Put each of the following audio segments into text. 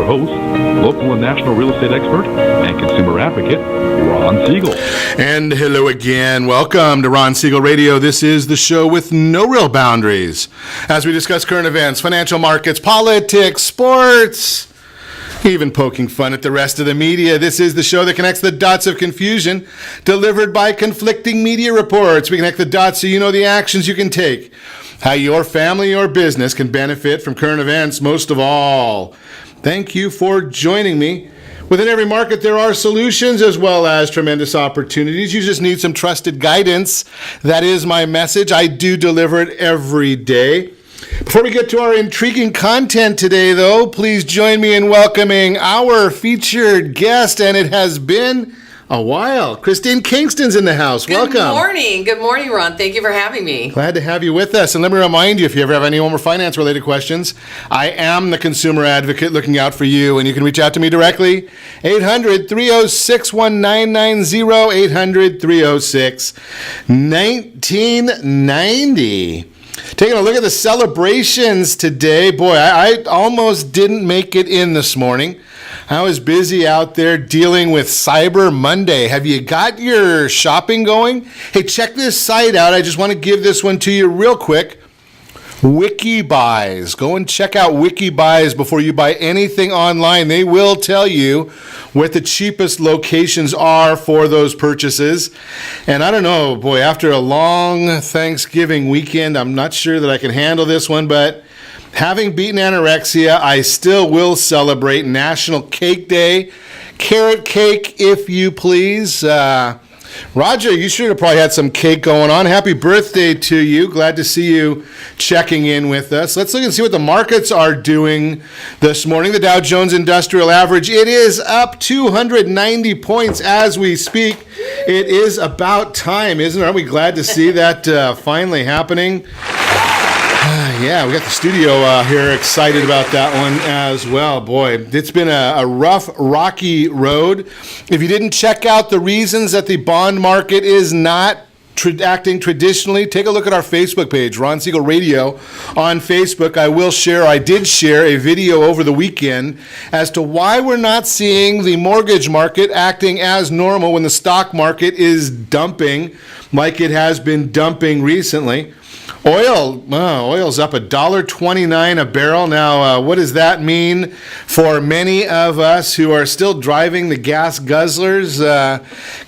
host, local and national real estate expert and consumer advocate, Ron Siegel. And hello again. Welcome to Ron Siegel Radio. This is the show with no real boundaries as we discuss current events, financial markets, politics, sports, even poking fun at the rest of the media. This is the show that connects the dots of confusion delivered by conflicting media reports. We connect the dots so you know the actions you can take, how your family or business can benefit from current events. Most of all, thank you for joining me. Within every market, there are solutions as well as tremendous opportunities. You just need some trusted guidance. That is my message. I do deliver it every day. Before we get to our intriguing content today, though, please join me in welcoming our featured guest, and it has been a while. Christine Kingston's in the house. Welcome. Good morning. Good morning, Ron. Thank you for having me. Glad to have you with us. And let me remind you, if you ever have any home or finance-related questions, I am the consumer advocate looking out for you, and you can reach out to me directly, 800-306-1990, 800-306-1990. Taking a look at the celebrations today. Boy, I almost didn't make it in this morning. I was busy out there dealing with Cyber Monday. Have you got your shopping going? Hey, check this site out. I just want to give this one to you real quick. WikiBuys. Go and check out WikiBuys before you buy anything online. They will tell you what the cheapest locations are for those purchases. And I don't know, boy, after a long Thanksgiving weekend, I'm not sure that I can handle this one, but having beaten anorexia, I still will celebrate National Cake Day. Carrot cake, if you please. Roger, you should have probably had some cake going on. Happy birthday to you. Glad to see you checking in with us. Let's look and see what the markets are doing this morning. The Dow Jones Industrial Average, it is up 290 points as we speak. It is about time, isn't it? Aren't we glad to see that finally happening? Yeah, we got the studio here excited about that one as well. Boy, it's been a rough, rocky road. If you didn't check out the reasons that the bond market is not acting traditionally, take a look at our Facebook page, Ron Siegel Radio on Facebook. I did share a video over the weekend as to why we're not seeing the mortgage market acting as normal when the stock market is dumping like it has been dumping recently. Oil's up $1.29 a barrel. Now, what does that mean for many of us who are still driving the gas guzzlers?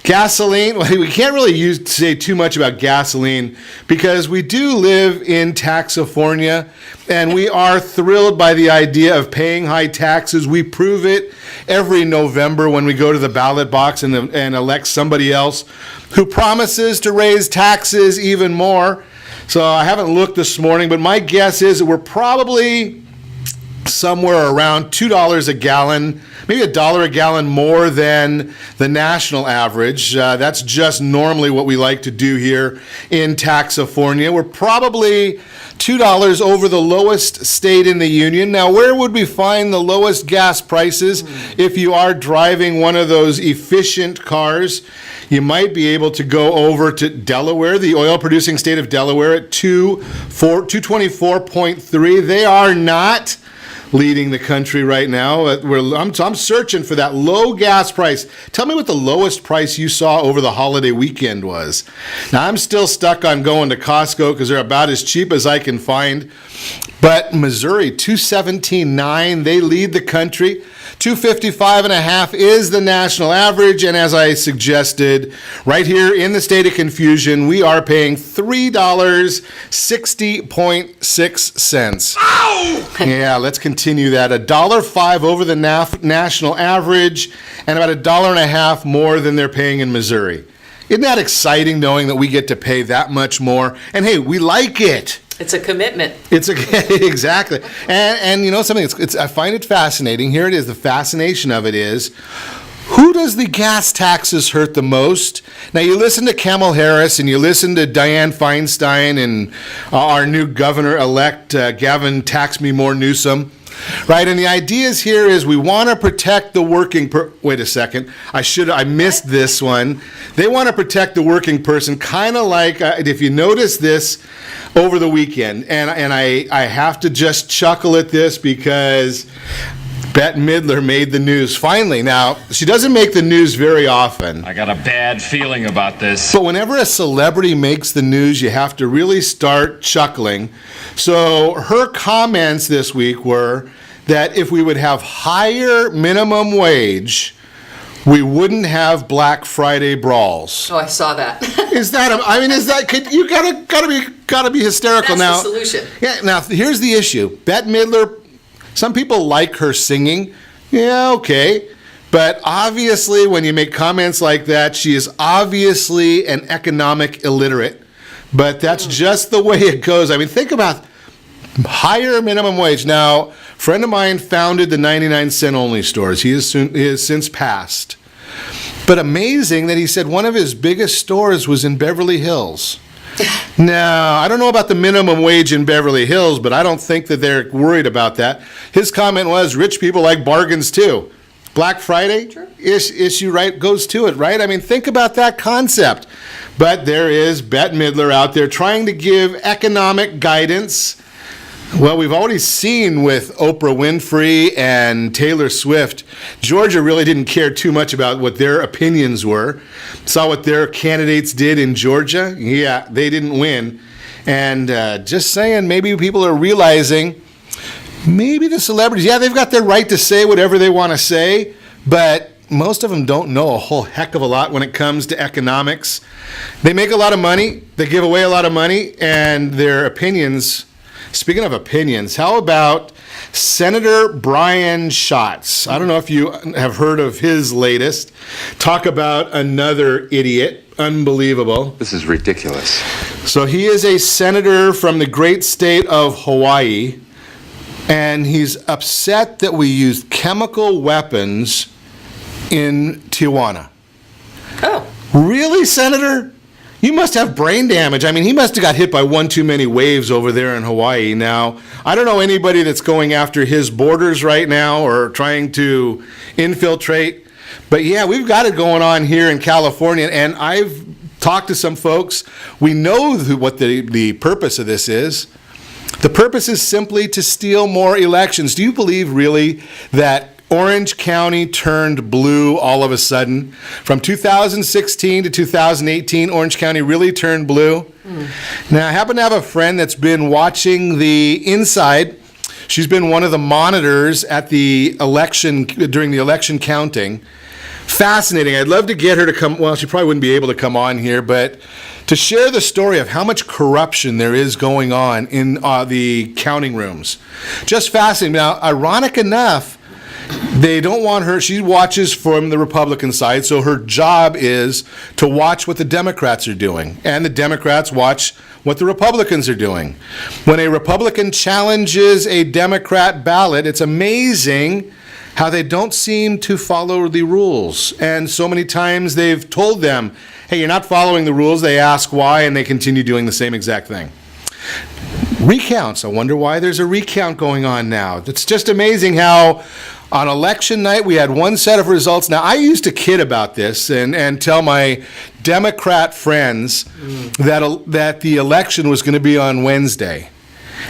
Gasoline, well, we can't really say too much about gasoline because we do live in Taxifornia, and we are thrilled by the idea of paying high taxes. We prove it every November when we go to the ballot box and elect somebody else who promises to raise taxes even more. So I haven't looked this morning, but my guess is that we're probably somewhere around $2 a gallon, maybe $1 a gallon more than the national average. That's just normally what we like to do here in Taxifornia. We're probably $2 over the lowest state in the union. Now, where would we find the lowest gas prices if you are driving one of those efficient cars? You might be able to go over to Delaware, the oil-producing state of Delaware, at 224.3. They are not leading the country right now. I'm searching for that low gas price. Tell me what the lowest price you saw over the holiday weekend was. Now, I'm still stuck on going to Costco because they're about as cheap as I can find. But Missouri, 217.9, they lead the country. 255.5 is the national average, and as I suggested, right here in the state of confusion, we are paying $3.60.6. Ow! Yeah, let's continue that. $1.05 over the national average, and about $1.50 more than they're paying in Missouri. Isn't that exciting knowing that we get to pay that much more? And hey, we like it. It's a commitment. Exactly. And you know something, I find it fascinating. Here it is. The fascination of it is, who does the gas taxes hurt the most? Now, you listen to Kamala Harris and you listen to Dianne Feinstein and our new governor-elect, Gavin Tax Me More Newsom. Right, and the ideas here is we want to protect the working wait a second, I missed this one. They want to protect the working person, kind of like, if you notice this over the weekend, and I have to just chuckle at this because Bette Midler made the news finally. Now, she doesn't make the news very often. I got a bad feeling about this. But whenever a celebrity makes the news, you have to really start chuckling. So her comments this week were that if we would have higher minimum wage, we wouldn't have Black Friday brawls. Oh, I saw that. Is that? You gotta be hysterical That's now. the solution. Yeah. Now here's the issue. Bette Midler. Some people like her singing. Yeah, okay. But obviously, when you make comments like that, she is obviously an economic illiterate. But that's just the way it goes. I mean, think about higher minimum wage. Now, a friend of mine founded the 99-cent only stores. He has since passed. But amazing that he said one of his biggest stores was in Beverly Hills. Now, I don't know about the minimum wage in Beverly Hills, but I don't think that they're worried about that. His comment was, rich people like bargains too. Black Friday issue, right, goes to it, right? I mean, think about that concept. But there is Bette Midler out there trying to give economic guidance. Well, we've already seen with Oprah Winfrey and Taylor Swift, Georgia really didn't care too much about what their opinions were. Saw what their candidates did in Georgia. Yeah, they didn't win. And just saying, maybe people are realizing, maybe the celebrities, yeah, they've got their right to say whatever they want to say, but most of them don't know a whole heck of a lot when it comes to economics. They make a lot of money, they give away a lot of money, and their opinions. Speaking of opinions, how about Senator Brian Schatz? I don't know if you have heard of his latest. Talk about another idiot. Unbelievable. This is ridiculous. So he is a senator from the great state of Hawaii, and he's upset that we used chemical weapons in Tijuana. Oh. Really, Senator? You must have brain damage. I mean, he must have got hit by one too many waves over there in Hawaii. Now, I don't know anybody that's going after his borders right now or trying to infiltrate. But yeah, we've got it going on here in California. And I've talked to some folks. We know what the purpose of this is. The purpose is simply to steal more elections. Do you believe really that Orange County turned blue all of a sudden? From 2016 to 2018, Orange County really turned blue. Now, I happen to have a friend that's been watching the inside. She's been one of the monitors at the election, during the election counting. Fascinating. I'd love to get her to come. Well, she probably wouldn't be able to come on here, but to share the story of how much corruption there is going on in the counting rooms. Just fascinating. Now, ironic enough, they don't want her. She watches from the Republican side, so her job is to watch what the Democrats are doing, and the Democrats watch what the Republicans are doing. When a Republican challenges a Democrat ballot, it's amazing how they don't seem to follow the rules. And so many times they've told them, hey, you're not following the rules. They ask why, and they continue doing the same exact thing. Recounts. I wonder why there's a recount going on now. It's just amazing how on election night we had one set of results. Now, I used to kid about this and tell my Democrat friends that the election was going to be on Wednesday.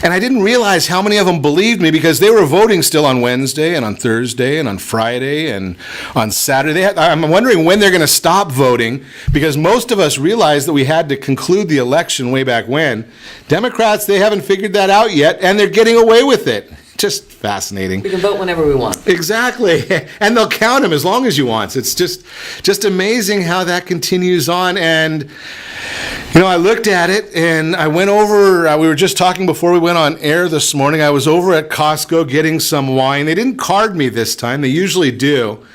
And I didn't realize how many of them believed me because they were voting still on Wednesday and on Thursday and on Friday and on Saturday. I'm wondering when they're going to stop voting because most of us realized that we had to conclude the election way back when. Democrats, they haven't figured that out yet, and they're getting away with it. Just fascinating. We can vote whenever we want. Exactly. And they'll count them as long as you want. It's just amazing how that continues on. And, you know, I looked at it and I went over, we were just talking before we went on air this morning. I was over at Costco getting some wine. They didn't card me this time. They usually do.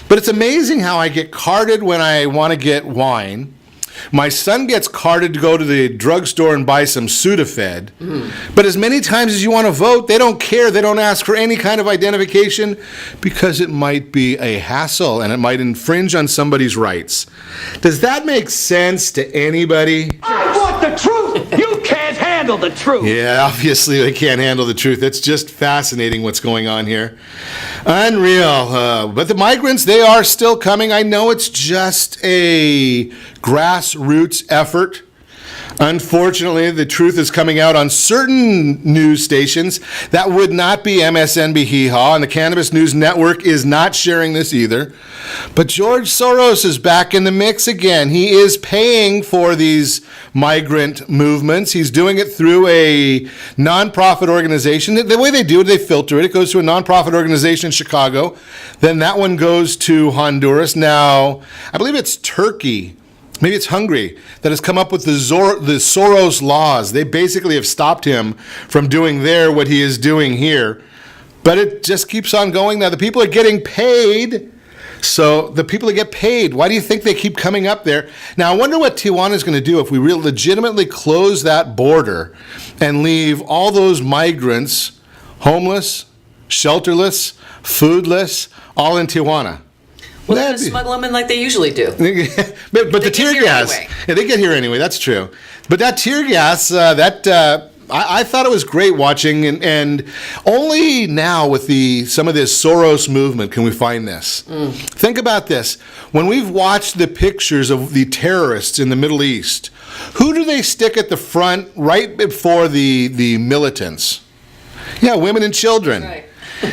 But it's amazing how I get carded when I want to get wine. My son gets carded to go to the drugstore and buy some Sudafed. But as many times as you want to vote, they don't care. They don't ask for any kind of identification because it might be a hassle and it might infringe on somebody's rights. Does that make sense to anybody? I want the truth! You can't handle the truth! Yeah, obviously they can't handle the truth. It's just fascinating what's going on here. Unreal. But the migrants, they are still coming. I know it's just a grassroots effort. Unfortunately, the truth is coming out on certain news stations. That would not be MSNBC Hee-Haw, and the Cannabis News Network is not sharing this either. But George Soros is back in the mix again. He is paying for these migrant movements. He's doing it through a nonprofit organization. The way they do it, they filter it. It goes to a nonprofit organization in Chicago. Then that one goes to Honduras. Now, I believe it's Turkey. Maybe it's Hungary that has come up with the Soros laws. They basically have stopped him from doing there what he is doing here. But it just keeps on going now. The people are getting paid. So the people that get paid, why do you think they keep coming up there? Now, I wonder what Tijuana is going to do if we legitimately close that border and leave all those migrants homeless, shelterless, foodless, all in Tijuana. Well, they're going to smuggle them in like they usually do. but the tear gas, anyway. Yeah, they get here anyway. That's true. But that tear gas, I thought it was great watching, and only now with some of this Soros movement can we find this. Think about this: when we've watched the pictures of the terrorists in the Middle East, who do they stick at the front right before the militants? Yeah, women and children. Right.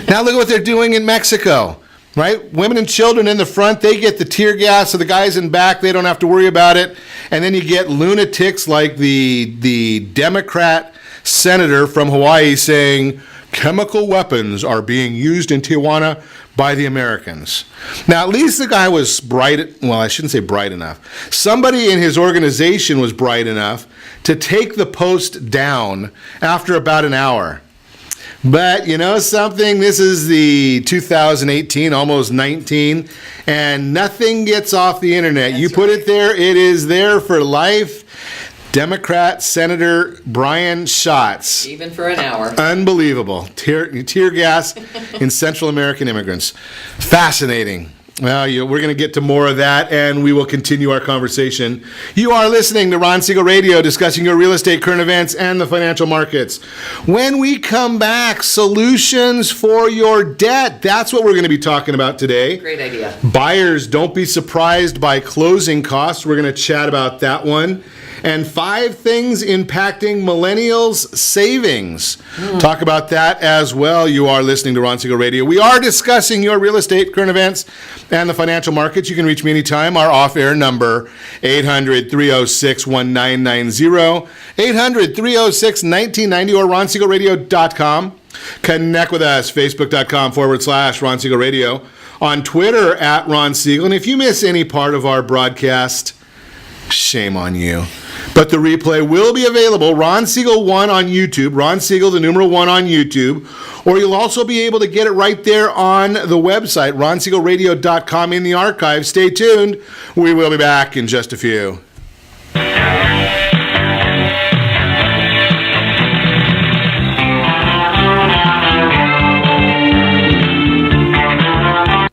Now look at what they're doing in Mexico. Right? Women and children in the front, they get the tear gas, so the guys in back, they don't have to worry about it. And then you get lunatics like the Democrat senator from Hawaii saying chemical weapons are being used in Tijuana by the Americans. Now, at least the guy was bright. Well, I shouldn't say bright enough. Somebody in his organization was bright enough to take the post down after about an hour. But you know something? This is the 2018, almost 19, and nothing gets off the internet. That's you put right. it there, it is there for life. Democrat Senator Brian Schatz. Even for an hour. Unbelievable. Tear gas in Central American immigrants. Fascinating. Well, we're going to get to more of that, and we will continue our conversation. You are listening to Ron Siegel Radio, discussing your real estate, current events, and the financial markets. When we come back, solutions for your debt. That's what we're going to be talking about today. Great idea. Buyers, don't be surprised by closing costs. We're going to chat about that one. And 5 things impacting millennials' savings. Talk about that as well. You are listening to Ron Siegel Radio. We are discussing your real estate, current events, and the financial markets. You can reach me anytime. Our off-air number, 800-306-1990, 800-306-1990, or ronsiegelradio.com. Connect with us, facebook.com/Ron Siegel Radio, on Twitter @Ron Siegel. And if you miss any part of our broadcast, shame on you. But the replay will be available, Ron Siegel 1 on YouTube, Ron Siegel, the numeral 1 on YouTube, or you'll also be able to get it right there on the website, ronsiegelradio.com, in the archive. Stay tuned. We will be back in just a few.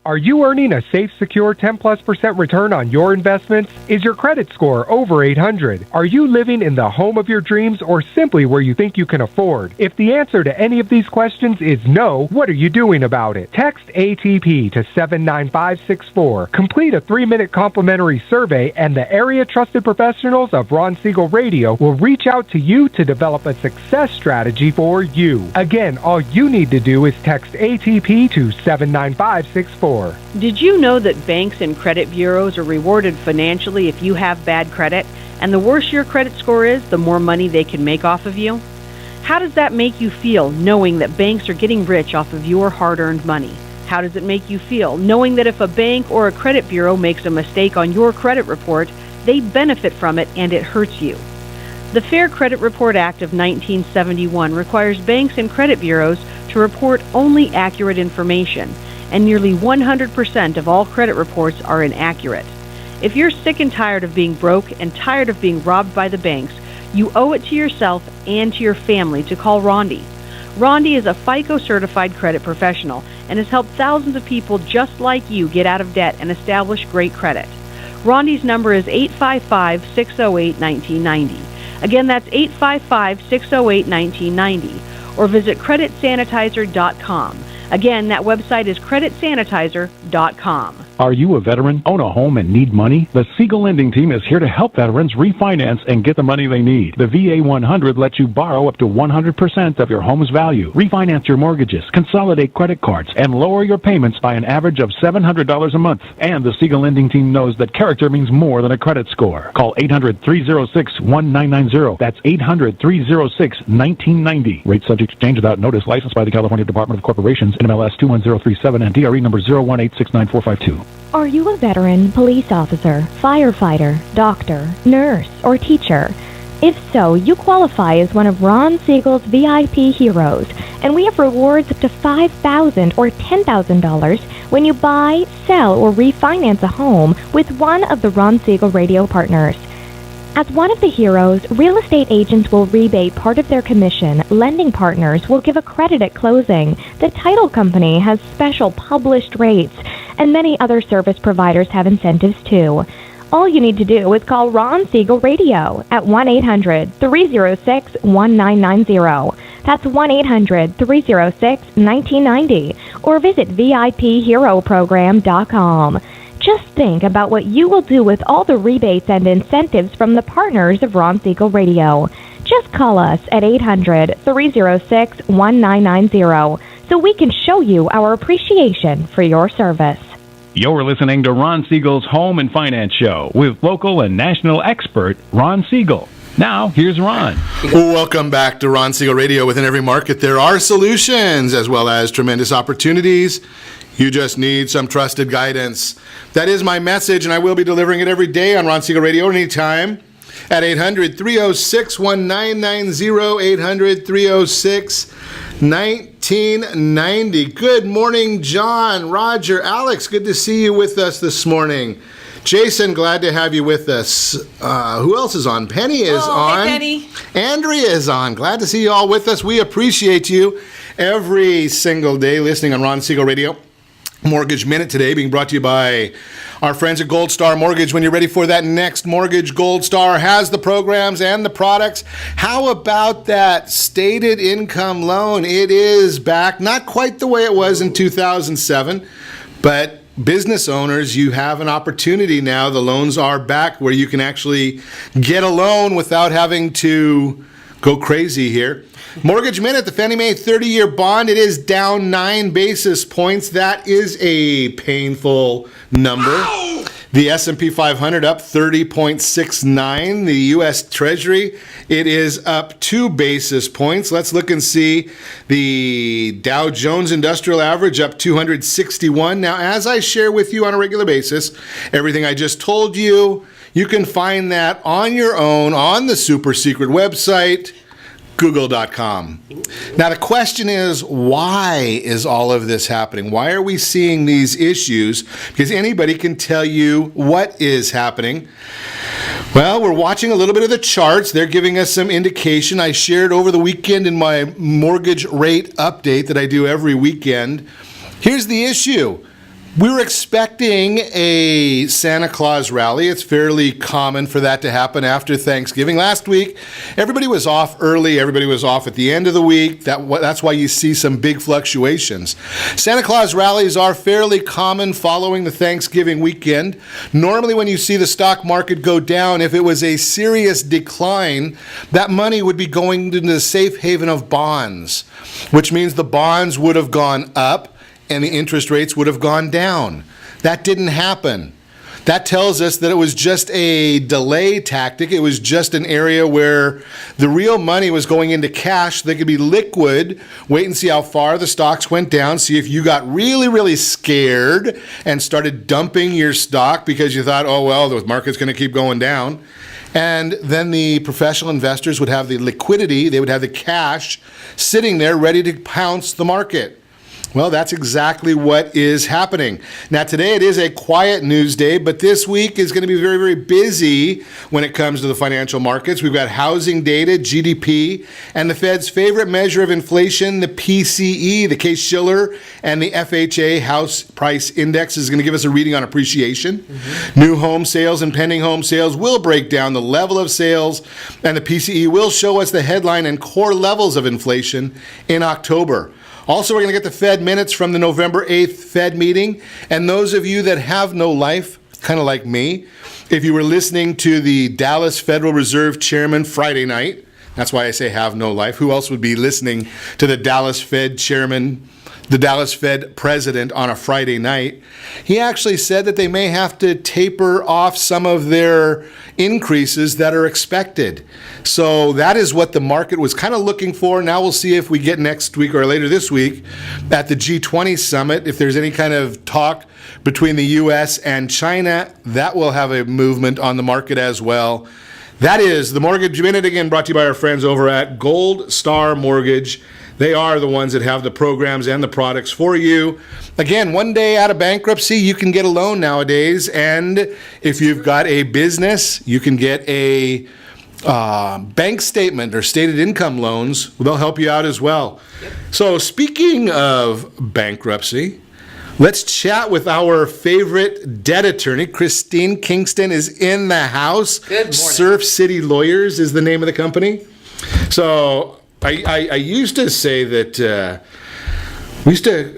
Are you earning a safe, secure 10+% return on your investments? Is your credit score over 800? Are you living in the home of your dreams or simply where you think you can afford? If the answer to any of these questions is no, what are you doing about it? Text ATP to 79564. Complete a 3-minute complimentary survey, and the area trusted professionals of Ron Siegel Radio will reach out to you to develop a success strategy for you. Again, all you need to do is text ATP to 79564. Did you know that banks and credit bureaus are rewarded financially if you have bad credit? And the worse your credit score is, the more money they can make off of you? How does that make you feel, knowing that banks are getting rich off of your hard-earned money? How does it make you feel, knowing that if a bank or a credit bureau makes a mistake on your credit report, they benefit from it and it hurts you? The Fair Credit Report Act of 1971 requires banks and credit bureaus to report only accurate information, and nearly 100% of all credit reports are inaccurate. If you're sick and tired of being broke and tired of being robbed by the banks, you owe it to yourself and to your family to call Rondi. Rondi is a FICO-certified credit professional and has helped thousands of people just like you get out of debt and establish great credit. Rondi's number is 855-608-1990. Again, that's 855-608-1990. Or visit creditsanitizer.com. Again, that website is creditsanitizer.com. Are you a veteran, own a home, and need money? The Siegel Lending Team is here to help veterans refinance and get the money they need. The VA 100 lets you borrow up to 100% of your home's value, refinance your mortgages, consolidate credit cards, and lower your payments by an average of $700 a month. And the Siegel Lending Team knows that character means more than a credit score. Call 800-306-1990. That's 800-306-1990. Rate subject to change without notice. Licensed by the California Department of Corporations, NMLS 21037, and DRE number 018694452. Are you a veteran, police officer, firefighter, doctor, nurse, or teacher? If so, you qualify as one of Ron Siegel's VIP heroes, and we have rewards up to $5,000 or $10,000 when you buy, sell, or refinance a home with one of the Ron Siegel radio partners. As one of the heroes, real estate agents will rebate part of their commission. Lending partners will give a credit at closing. The title company has special published rates, and many other service providers have incentives too. All you need to do is call Ron Siegel Radio at 1-800-306-1990. That's 1-800-306-1990. Or visit VIPHeroProgram.com. Just think about what you will do with all the rebates and incentives from the partners of Ron Siegel Radio. Just call us at 800-306-1990 so we can show you our appreciation for your service. You're listening to Ron Siegel's Home and Finance Show with local and national expert Ron Siegel. Now, here's Ron. Welcome back to Ron Siegel Radio. Within every market, there are solutions as well as tremendous opportunities. You just need some trusted guidance. That is my message, and I will be delivering it every day on Ron Siegel Radio anytime at 800-306-1990, 800-306-1990. Good morning, John, Roger, Alex. Good to see you with us this morning. Jason, glad to have you with us. Who else is on? Penny is on. Hey, Penny. Andrea is on. Glad to see you all with us. We appreciate you every single day listening on Ron Siegel Radio. Mortgage Minute today being brought to you by our friends at Gold Star Mortgage. When you're ready for that next mortgage, Gold Star has the programs and the products. How about that stated income loan? It is back, not quite the way it was in 2007, but business owners, you have an opportunity now. The loans are back where you can actually get a loan without having to go crazy here. Mortgage Minute, the Fannie Mae 30-year bond, it is down 9 basis points. That is a painful number. Ow! The S&P 500 up 30.69. The U.S. Treasury, it is up 2 basis points. Let's look and see the Dow Jones Industrial Average up 261. Now, as I share with you on a regular basis, everything I just told you, you can find that on your own on the super secret website, Google.com. Now, the question is, why is all of this happening? Why are we seeing these issues? Because anybody can tell you what is happening. Well, we're watching a little bit of the charts. They're giving us some indication. I shared over the weekend in my mortgage rate update that I do every weekend. Here's the issue. We were expecting a Santa Claus rally. It's fairly common for that to happen after Thanksgiving. Last week, everybody was off early. Everybody was off at the end of the week. That's why you see some big fluctuations. Santa Claus rallies are fairly common following the Thanksgiving weekend. Normally, when you see the stock market go down, if it was a serious decline, that money would be going into the safe haven of bonds, which means the bonds would have gone up and the interest rates would have gone down. That didn't happen. That tells us that it was just a delay tactic. It was just an area where the real money was going into cash. They could be liquid, wait and see how far the stocks went down, see if you got really, really scared and started dumping your stock because you thought, oh, well, the market's going to keep going down. And then the professional investors would have the liquidity, they would have the cash sitting there ready to pounce the market. Well, that's exactly what is happening. Now, today it is a quiet news day, but this week is going to be very, very busy when it comes to the financial markets. We've got housing data, GDP, and the Fed's favorite measure of inflation, the PCE, the Case-Shiller, and the FHA House Price Index is going to give us a reading on appreciation. Mm-hmm. New home sales and pending home sales will break down the level of sales, and the PCE will show us the headline and core levels of inflation in October. Also, we're going to get the Fed minutes from the November 8th Fed meeting. And those of you that have no life, kind of like me, if you were listening to the Dallas Federal Reserve Chairman Friday night, that's why I say have no life. Who else would be listening to the Dallas Fed Chairman, the Dallas Fed President on a Friday night? He actually said that they may have to taper off some of their increases that are expected. So that is what the market was kind of looking for. Now we'll see if we get next week or later this week at the G20 summit, if there's any kind of talk between the U.S. and China, that will have a movement on the market as well. That is the Mortgage Minute, again brought to you by our friends over at Gold Star Mortgage. They are the ones that have the programs and the products for you. Again, one day out of bankruptcy, you can get a loan nowadays. And if you've got a business, you can get a bank statement or stated income loans. They'll help you out as well. Yep. So speaking of bankruptcy, let's chat with our favorite debt attorney. Christine Kingston is in the house. Good morning. Surf City Lawyers is the name of the company. So I used to say that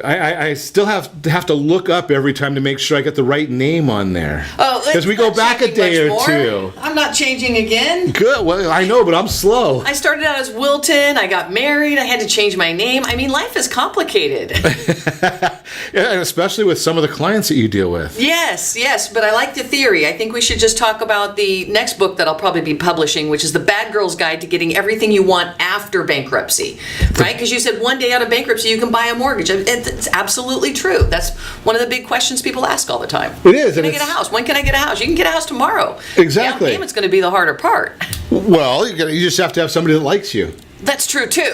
I still have to look up every time to make sure I get the right name on there. Oh, because we go back a day or two. I'm not changing again. Good. Well, I know, but I'm slow. I started out as Wilton. I got married. I had to change my name. I mean, life is complicated. Yeah, and especially with some of the clients that you deal with. Yes, but I like the theory. I think we should just talk about the next book that I'll probably be publishing, which is The Bad Girl's Guide to Getting Everything You Want After Bankruptcy, right? Because you said one day out of bankruptcy you can buy a mortgage. It's absolutely true. That's one of the big questions people ask all the time. It is. Can I get a house? When can I get a house? You can get a house tomorrow. Exactly. Down payment's going to be the harder part. Well, you just have to have somebody that likes you. That's true too.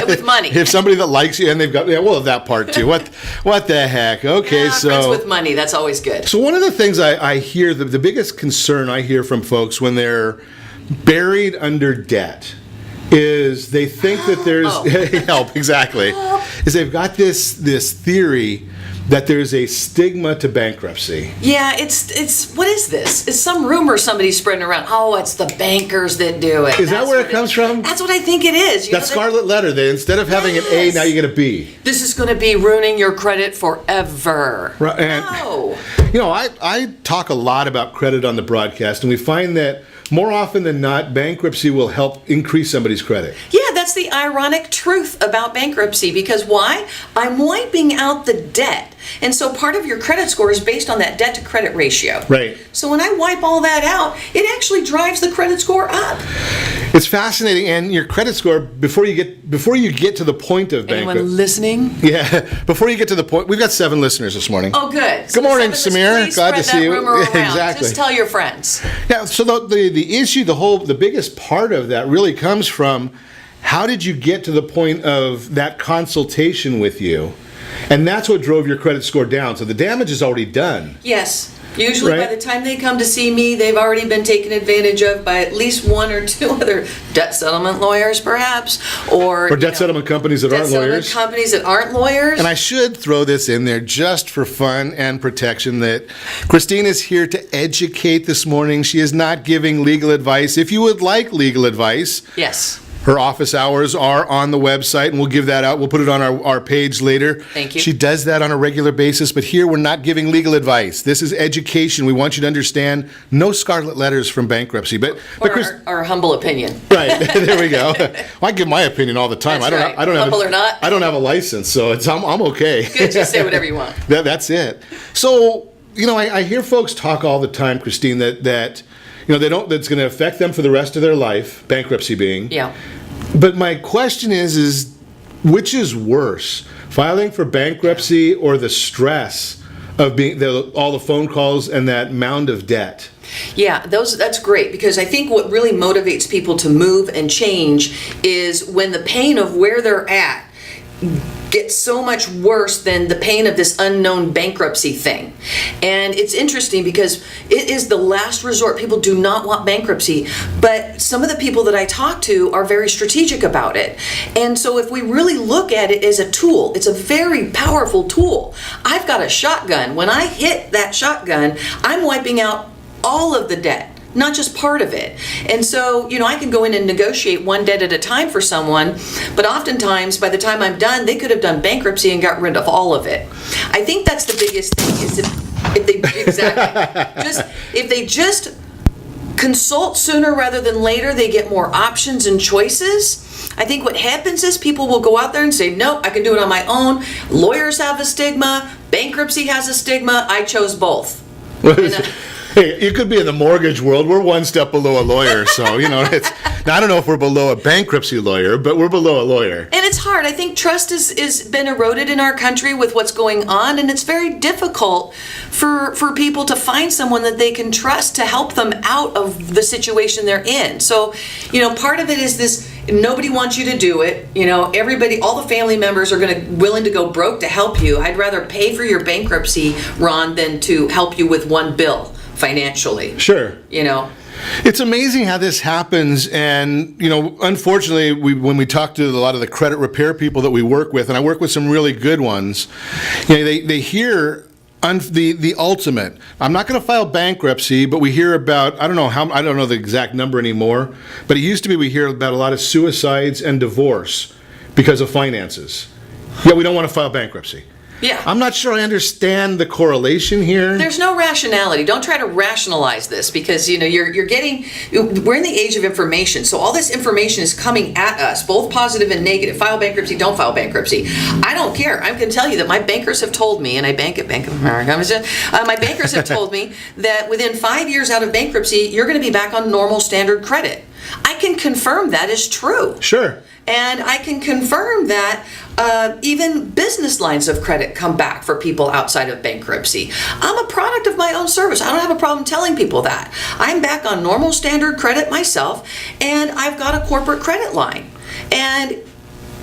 With money. If somebody that likes you, and they've got, that part too. What the heck? Okay, so friends with money, that's always good. So one of the things I hear, the biggest concern I hear from folks when they're buried under debt is they think that there's help, exactly. Is they've got this theory that there's a stigma to bankruptcy. Yeah, it's what is this? It's some rumor somebody's spreading around. Oh, it's the bankers that do it. Is that where it comes from? That's what I think it is. That scarlet letter, that instead of having an A, now you get a B. This is going to be ruining your credit forever. Right, and, no. I talk a lot about credit on the broadcast, and we find that more often than not, bankruptcy will help increase somebody's credit. Yeah, that's the ironic truth about bankruptcy. Because why? I'm wiping out the debt. And so part of your credit score is based on that debt to credit ratio. Right. So when I wipe all that out, it actually drives the credit score up. It's fascinating, and your credit score before you get to the point of bankruptcy. Anyone listening? Yeah, before you get to the point, we've got 7 listeners this morning. Oh, good. Good morning, Samir. Glad to see you. Exactly. Just tell your friends. Yeah. So the issue, the biggest part of that really comes from how did you get to the point of that consultation with you, and that's what drove your credit score down. So the damage is already done. Yes. Usually right? By the time they come to see me, they've already been taken advantage of by at least 1 or 2 other debt settlement lawyers, perhaps, or debt settlement companies that aren't lawyers. Companies that aren't lawyers. And I should throw this in there just for fun and protection that Christine is here to educate this morning. She is not giving legal advice. If you would like legal advice, yes. Her office hours are on the website, and we'll give that out. We'll put it on our page later. Thank you. She does that on a regular basis, but here we're not giving legal advice. This is education. We want you to understand no scarlet letters from bankruptcy. But our humble opinion. Right. There we go. Well, I give my opinion all the time. That's right. I don't humble have or not. I don't have a license, so I'm okay. Good, just say whatever you want. That's it. So, I hear folks talk all the time, Christine, that that's going to affect them for the rest of their life, bankruptcy being. Yeah. But my question is which is worse, filing for bankruptcy or the stress of all the phone calls and that mound of debt? Yeah, that's great, because I think what really motivates people to move and change is when the pain of where they're at gets so much worse than the pain of this unknown bankruptcy thing. And it's interesting because it is the last resort. People do not want bankruptcy, but some of the people that I talk to are very strategic about it. And so if we really look at it as a tool, it's a very powerful tool. I've got a shotgun. When I hit that shotgun, I'm wiping out all of the debt not just part of it. And so, I can go in and negotiate one debt at a time for someone, but oftentimes by the time I'm done, they could have done bankruptcy and got rid of all of it. I think that's the biggest thing is if they just consult sooner rather than later, they get more options and choices. I think what happens is people will go out there and say, nope, I can do it on my own. Lawyers have a stigma. Bankruptcy has a stigma. I chose both. Hey, you could be in the mortgage world. We're one step below a lawyer. So, now I don't know if we're below a bankruptcy lawyer, but we're below a lawyer. And it's hard. I think trust is been eroded in our country with what's going on, and it's very difficult for people to find someone that they can trust to help them out of the situation they're in. So, part of it is this, nobody wants you to do it. Everybody, all the family members are willing to go broke to help you. I'd rather pay for your bankruptcy, Ron, than to help you with one bill financially. Sure. It's amazing how this happens, and unfortunately, when we talk to a lot of the credit repair people that we work with, and I work with some really good ones, they hear the ultimate. I'm not going to file bankruptcy, but we hear about, I don't know the exact number anymore, but it used to be we hear about a lot of suicides and divorce because of finances. Yeah, we don't want to file bankruptcy. Yeah. I'm not sure I understand the correlation here. There's no rationality. Don't try to rationalize this because, we're in the age of information. So all this information is coming at us, both positive and negative. File bankruptcy, don't file bankruptcy. I don't care. I can tell you that my bankers have told me, and I bank at Bank of America, my bankers have told me that within 5 years out of bankruptcy, you're going to be back on normal standard credit. I can confirm that is true. Sure. And I can confirm that even business lines of credit come back for people outside of bankruptcy. I'm a product of my own service. I don't have a problem telling people that. I'm back on normal standard credit myself, and I've got a corporate credit line. And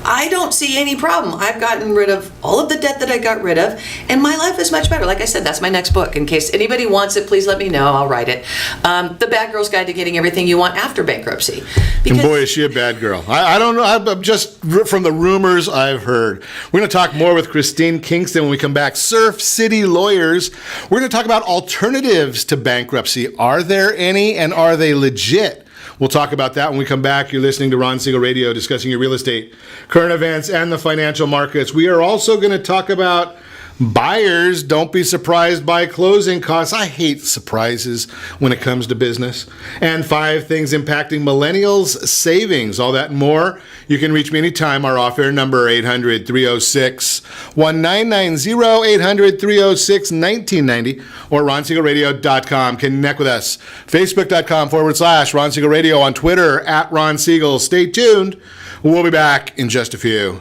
I don't see any problem. I've gotten rid of all of the debt that I got rid of, and my life is much better. Like I said, that's my next book. In case anybody wants it, please let me know. I'll write it. The Bad Girl's Guide to Getting Everything You Want After Bankruptcy. And boy, is she a bad girl. I don't know. I'm just from the rumors I've heard. We're going to talk more with Christine Kingston when we come back. Surf City Lawyers. We're going to talk about alternatives to bankruptcy. Are there any, and are they legit? We'll talk about that when we come back. You're listening to Ron Siegel Radio, discussing your real estate, current events, and the financial markets. We are also going to talk about buyers. Don't be surprised by closing costs. I hate surprises when it comes to business. And 5 things impacting millennials' savings. All that and more. You can reach me anytime. Our off-air number, 800-306-1990, 800-306-1990, or RonSiegelRadio.com. Connect with us. Facebook.com/Ron Siegel Radio. On Twitter, @Ron Siegel. Stay tuned. We'll be back in just a few.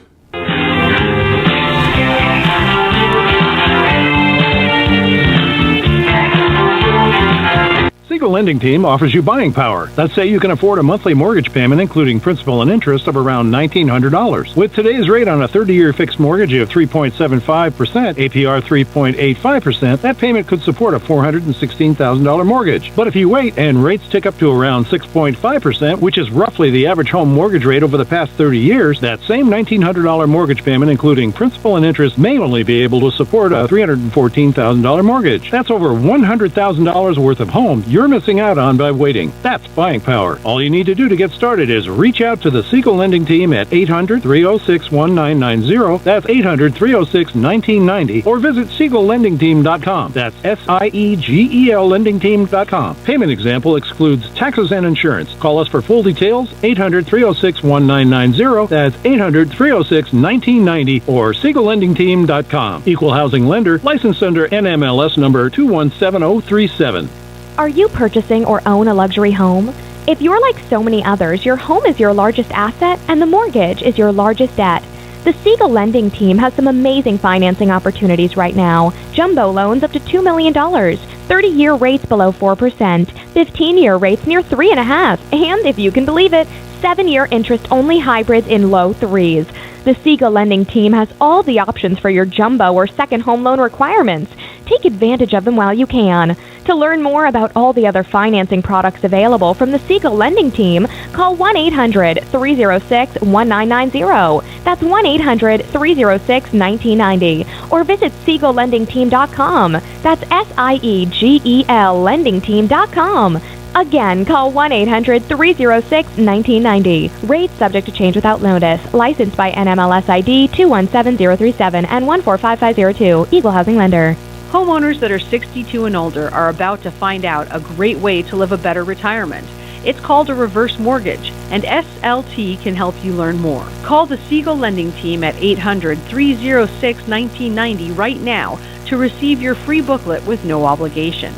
Siegel Lending Team offers you buying power. Let's say you can afford a monthly mortgage payment, including principal and interest, of around $1,900. With today's rate on a 30-year fixed mortgage of 3.75%, APR 3.85%, that payment could support a $416,000 mortgage. But if you wait and rates tick up to around 6.5%, which is roughly the average home mortgage rate over the past 30 years, that same $1,900 mortgage payment, including principal and interest, may only be able to support a $314,000 mortgage. That's over $100,000 worth of home you're missing out on by waiting. That's buying power. All you need to do to get started is reach out to the Siegel Lending Team at 800-306-1990. That's 800-306-1990. Or visit SiegelLendingTeam.com. That's SIEGEL LendingTeam.com. Payment example excludes taxes and insurance. Call us for full details. 800-306-1990. That's 800-306-1990 or SiegelLendingTeam.com. Equal housing lender. Licensed under NMLS number 217037. Are you purchasing or own a luxury home? If you're like so many others, your home is your largest asset and the mortgage is your largest debt. The Siegel Lending Team has some amazing financing opportunities right now. Jumbo loans up to $2 million, 30-year rates below 4%, 15-year rates near 3.5%, and if you can believe it, 7-year interest-only hybrids in low 3s. The Siegel Lending Team has all the options for your jumbo or second home loan requirements. Take advantage of them while you can. To learn more about all the other financing products available from the Siegel Lending Team, call 1-800-306-1990. That's 1-800-306-1990. Or visit SiegelLendingTeam.com. That's SIEGEL LendingTeam.com. Again, call 1-800-306-1990. Rates subject to change without notice. Licensed by NMLS ID 217037 and 145502. Equal housing lender. Homeowners that are 62 and older are about to find out a great way to live a better retirement. It's called a reverse mortgage, and SLT can help you learn more. Call the Siegel Lending Team at 800-306-1990 right now to receive your free booklet with no obligation.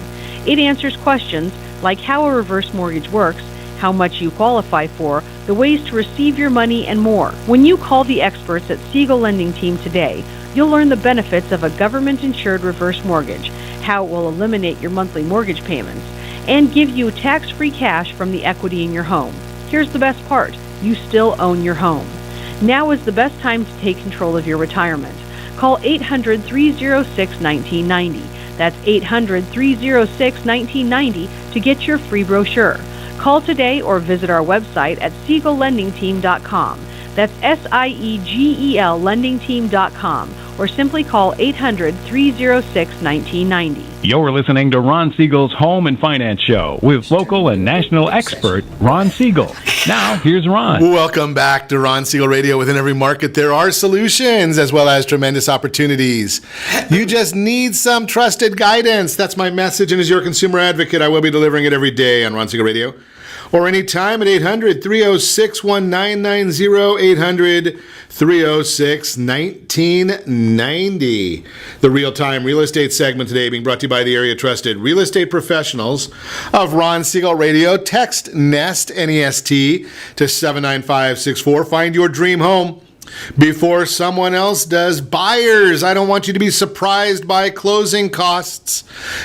It answers questions like how a reverse mortgage works, how much you qualify for, the ways to receive your money, and more. When you call the experts at Siegel Lending Team today, you'll learn the benefits of a government-insured reverse mortgage, how it will eliminate your monthly mortgage payments, and give you tax-free cash from the equity in your home. Here's the best part. You still own your home. Now is the best time to take control of your retirement. Call 800-306-1990. That's 800-306-1990 to get your free brochure. Call today or visit our website at SiegelLendingTeam.com. That's SIEGEL LendingTeam.com, or simply call 800-306-1990. You're listening to Ron Siegel's Home and Finance Show with local and national expert Ron Siegel. Now, here's Ron. Welcome back to Ron Siegel Radio. Within every market, there are solutions as well as tremendous opportunities. You just need some trusted guidance. That's my message, and as your consumer advocate, I will be delivering it every day on Ron Siegel Radio, or anytime at 800-306-1990, 800-306-1990. The real-time real estate segment today being brought to you by the area trusted real estate professionals of Ron Siegel Radio. Text NEST, N-E-S-T, to 79564. Find your dream home before someone else does. Buyers, I don't want you to be surprised by closing costs.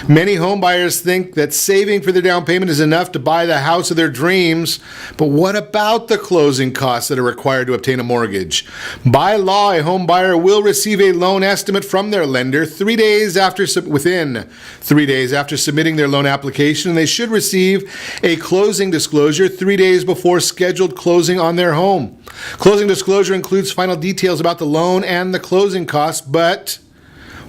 Many home buyers think that saving for their down payment is enough to buy the house of their dreams. But what about the closing costs that are required to obtain a mortgage? By law, a home buyer will receive a loan estimate from their lender within 3 days after submitting their loan application, and they should receive a closing disclosure 3 days before scheduled closing on their home. Closing disclosure includes final details about the loan and the closing costs, but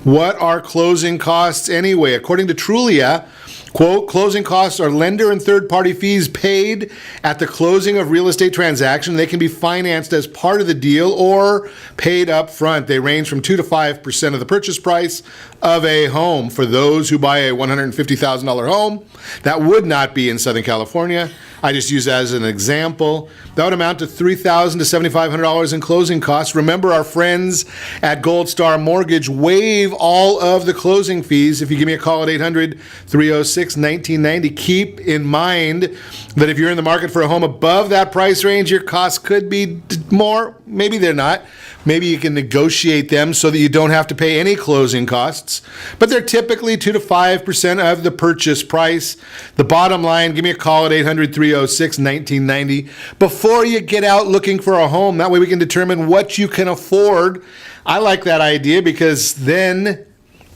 what are closing costs anyway? According to Trulia, quote, closing costs are lender and third-party fees paid at the closing of real estate transaction. They can be financed as part of the deal or paid up front. They range from 2 to 5% of the purchase price of a home. For those who buy a $150,000 home, that would not be in Southern California. I just use that as an example. That would amount to $3,000 to $7,500 in closing costs. Remember, our friends at Gold Star Mortgage waive all of the closing fees. If you give me a call at 800-306-1990, keep in mind that if you're in the market for a home above that price range, your costs could be more. Maybe they're not. Maybe you can negotiate them so that you don't have to pay any closing costs. But they're typically 2 to 5% of the purchase price. The bottom line, give me a call at 800-306-1990 before you get out looking for a home. That way we can determine what you can afford. I like that idea because then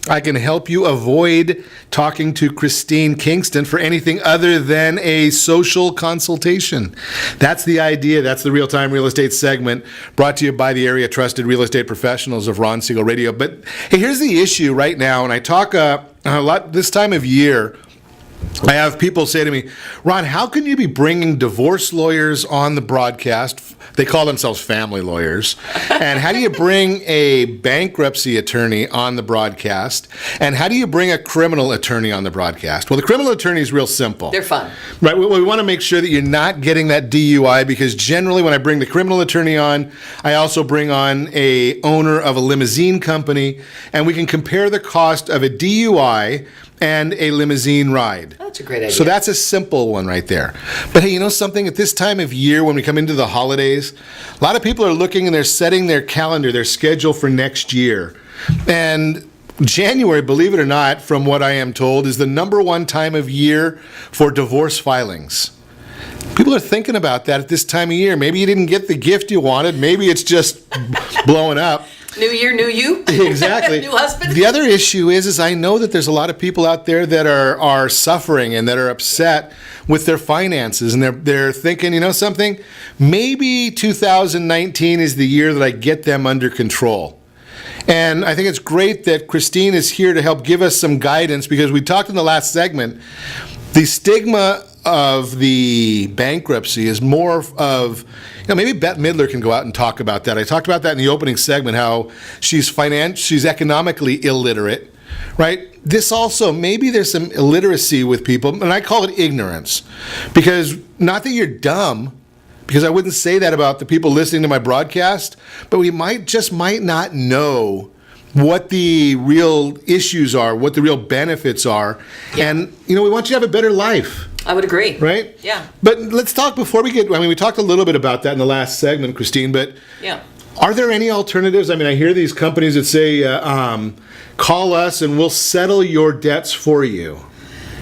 I can help you avoid talking to Christine Kingston for anything other than a social consultation. That's the idea. That's the real-time real estate segment brought to you by the area trusted real estate professionals of Ron Siegel Radio. But hey, here's the issue right now, and I talk a lot this time of year. I have people say to me, Ron, how can you be bringing divorce lawyers on the broadcast? They call themselves family lawyers. And how do you bring a bankruptcy attorney on the broadcast? And how do you bring a criminal attorney on the broadcast? Well, the criminal attorney is real simple. They're fun. Right. We want to make sure that you're not getting that DUI, because generally when I bring the criminal attorney on, I also bring on a owner of a limousine company, and we can compare the cost of a DUI and a limousine ride. That's a great idea. So that's a simple one right there. But hey, you know something? At this time of year, when we come into the holidays, a lot of people are looking and they're setting their calendar, their schedule for next year. And January, believe it or not, from what I am told, is the number one time of year for divorce filings. People are thinking about that at this time of year. Maybe you didn't get the gift you wanted. Maybe it's just blowing up. New year, new you. Exactly. New husband. The other issue is I know that there's a lot of people out there that are suffering and that are upset with their finances, and they're thinking, you know something? Maybe 2019 is the year that I get them under control. And I think it's great that Christine is here to help give us some guidance, because we talked in the last segment, the stigma of the bankruptcy is more of, maybe Bette Midler can go out and talk about that. I talked about that in the opening segment, how she's economically illiterate, right? This also, maybe there's some illiteracy with people, and I call it ignorance, because not that you're dumb, because I wouldn't say that about the people listening to my broadcast, but we might not know what the real issues are, what the real benefits are. Yeah. And, we want you to have a better life. I would agree. Right? Yeah. But let's talk before we we talked a little bit about that in the last segment, Christine, but yeah. Are there any alternatives? I hear these companies that say, call us and we'll settle your debts for you.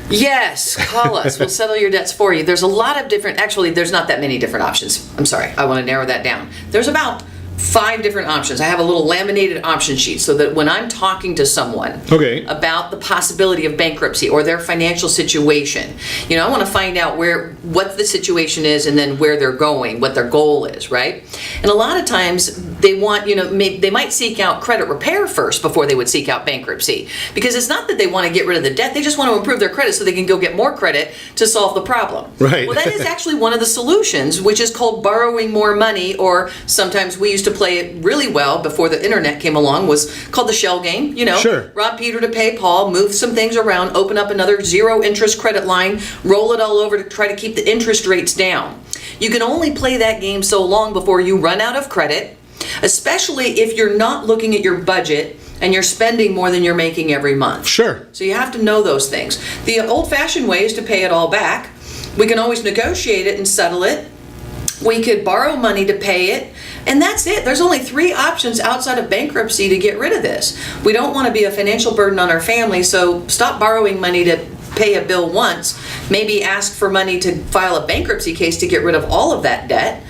Yes, call us. We'll settle your debts for you. There's a lot of actually, there's not that many different options. I'm sorry. I want to narrow that down. There's about 5 different options. I have a little laminated option sheet so that when I'm talking to someone about the possibility of bankruptcy or their financial situation, I want to find out what the situation is and then where they're going, what their goal is, right? And a lot of times they want, they might seek out credit repair first before they would seek out bankruptcy, because it's not that they want to get rid of the debt, they just want to improve their credit so they can go get more credit to solve the problem. Right. Well, that is actually one of the solutions, which is called borrowing more money, or sometimes we used to play it really well before the internet came along, was called the shell game. Sure. Rob Peter to pay Paul, move some things around, open up another 0 interest credit line, roll it all over to try to keep the interest rates down. You can only play that game so long before you run out of credit, especially if you're not looking at your budget and you're spending more than you're making every month. Sure. So you have to know those things. The old-fashioned way is to pay it all back. We can always negotiate it and settle it. We could borrow money to pay it, and that's it. There's only 3 options outside of bankruptcy to get rid of this. We don't want to be a financial burden on our family, so stop borrowing money to pay a bill once. Maybe ask for money to file a bankruptcy case to get rid of all of that debt.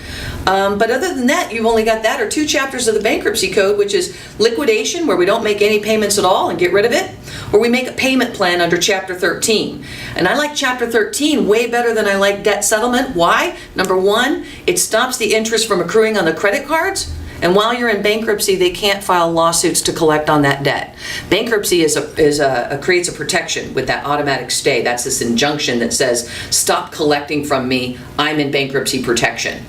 But other than that, you've only got that or 2 chapters of the bankruptcy code, which is liquidation, where we don't make any payments at all and get rid of it, or we make a payment plan under Chapter 13. And I like Chapter 13 way better than I like debt settlement. Why? Number 1, it stops the interest from accruing on the credit cards. And while you're in bankruptcy, they can't file lawsuits to collect on that debt. Bankruptcy creates a protection with that automatic stay. That's this injunction that says, stop collecting from me, I'm in bankruptcy protection.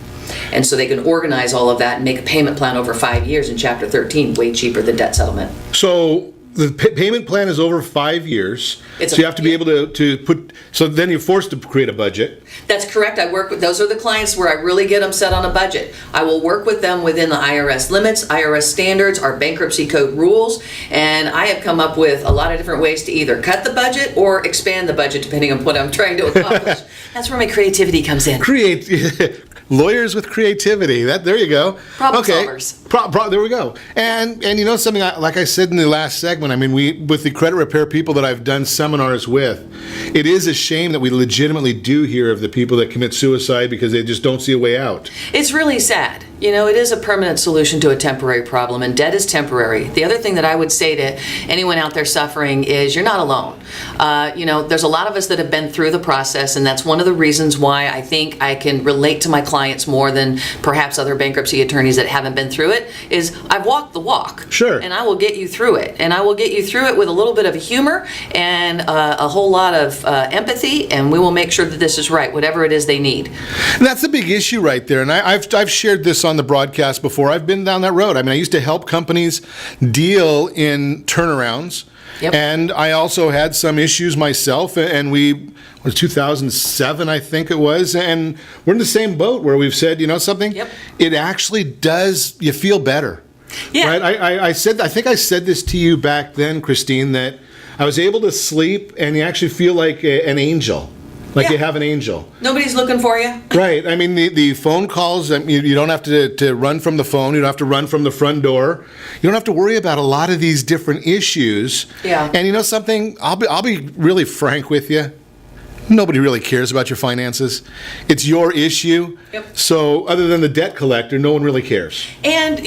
And so they can organize all of that and make a payment plan over 5 years in Chapter 13, way cheaper than debt settlement. So the payment plan is over 5 years. So you have to be able to put, so then you're forced to create a budget. That's correct. I work with, those are the clients where I really get them set on a budget. I will work with them within the IRS limits, IRS standards, our bankruptcy code rules, and I have come up with a lot of different ways to either cut the budget or expand the budget depending on what I'm trying to accomplish. That's where my creativity comes in. Lawyers with creativity. There you go. Problem solvers. There we go. And something, like I said in the last segment, with the credit repair people that I've done seminars with, it is a shame that we legitimately do hear of the people that commit suicide because they just don't see a way out. It's really sad. It is a permanent solution to a temporary problem, and debt is temporary. The other thing that I would say to anyone out there suffering is you're not alone. There's a lot of us that have been through the process, and that's one of the reasons why I think I can relate to my clients more than perhaps other bankruptcy attorneys that haven't been through it, is I've walked the walk. Sure. And I will get you through it. And I will get you through it with a little bit of humor and a whole lot of empathy, and we will make sure that this is right, whatever it is they need. And that's a big issue right there. And I've shared this on the broadcast before. I've been down that road. I used to help companies deal in turnarounds. Yep. And I also had some issues myself, and it was 2007, I think it was, and we're in the same boat where we've said, something? Yep. It actually does, you feel better. Yeah. Right? I think I said this to you back then, Christine, that I was able to sleep and you actually feel like an angel. Like you have an angel. Nobody's looking for you. Right. The phone calls, you don't have to run from the phone. You don't have to run from the front door. You don't have to worry about a lot of these different issues. Yeah. And something, I'll be really frank with you. Nobody really cares about your finances. It's your issue. Yep. So other than the debt collector, no one really cares. And,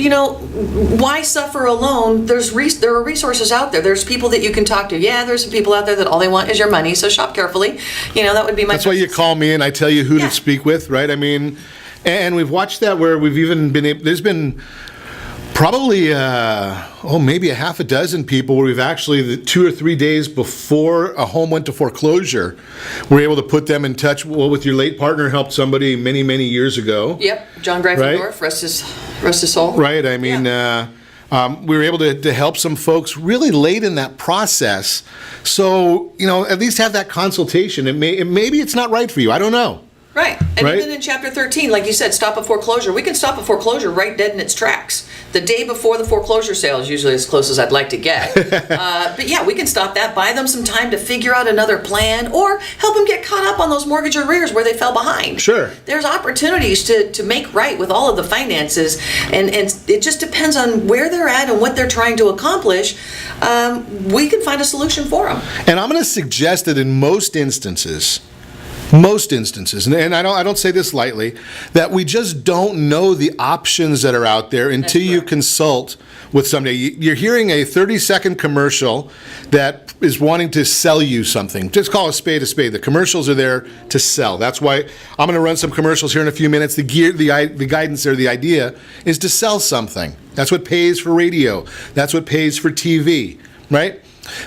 why suffer alone? There are resources out there. There's people that you can talk to. Yeah, there's some people out there that all they want is your money, so shop carefully. That would be my... That's why you call me and I tell you who to speak with, right? And we've watched that where we've even been... There's been Probably, maybe a half a dozen people where we've actually, the 2 or 3 days before a home went to foreclosure, we're able to put them in touch. Well, with your late partner, helped somebody many, many years ago. Yep, John Greifendorf, rest his soul. Right, I mean, we were able to help some folks really late in that process. So, at least have that consultation. Maybe it's not right for you. I don't know. Right. And even in Chapter 13, like you said, stop a foreclosure. We can stop a foreclosure right dead in its tracks. The day before the foreclosure sale is usually as close as I'd like to get. But yeah, we can stop that, buy them some time to figure out another plan, or help them get caught up on those mortgage arrears where they fell behind. Sure. There's opportunities to make right with all of the finances, and it just depends on where they're at and what they're trying to accomplish. We can find a solution for them. And I'm going to suggest that in most instances, and I don't say this lightly, that we just don't know the options that are out there until you consult with somebody. You're hearing a 30-second commercial that is wanting to sell you something. Just call a spade a spade. The commercials are there to sell. That's why I'm going to run some commercials here in a few minutes. The guidance there, the idea is to sell something. That's what pays for radio. That's what pays for TV, right?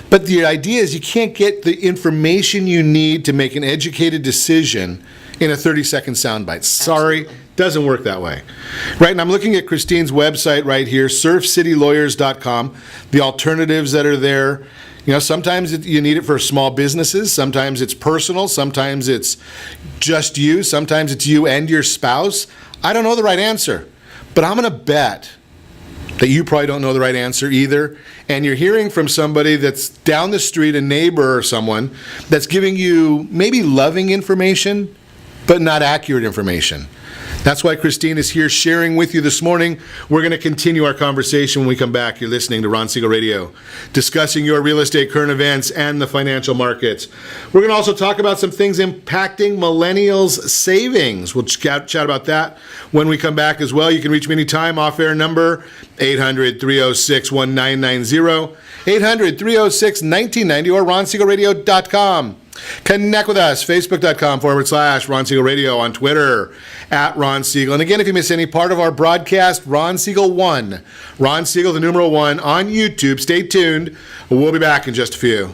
But the idea is you can't get the information you need to make an educated decision in a 30-second soundbite. Sorry, doesn't work that way. Right, and I'm looking at Christine's website right here, surfcitylawyers.com, the alternatives that are there. Sometimes you need it for small businesses, sometimes it's personal, sometimes it's just you, sometimes it's you and your spouse. I don't know the right answer, but I'm going to bet that you probably don't know the right answer either, and you're hearing from somebody that's down the street, a neighbor or someone, that's giving you maybe loving information, but not accurate information. That's why Christine is here sharing with you this morning. We're going to continue our conversation when we come back. You're listening to Ron Siegel Radio, discussing your real estate current events and the financial markets. We're going to also talk about some things impacting millennials' savings. We'll chat about that when we come back as well. You can reach me anytime. Off-air number, 800-306-1990, 800-306-1990, or ronsiegelradio.com. Connect with us, facebook.com/Ron Siegel Radio, on Twitter, @Ron Siegel. And again, if you miss any part of our broadcast, Ron Siegel 1, Ron Siegel, the numeral 1, on YouTube. Stay tuned. We'll be back in just a few.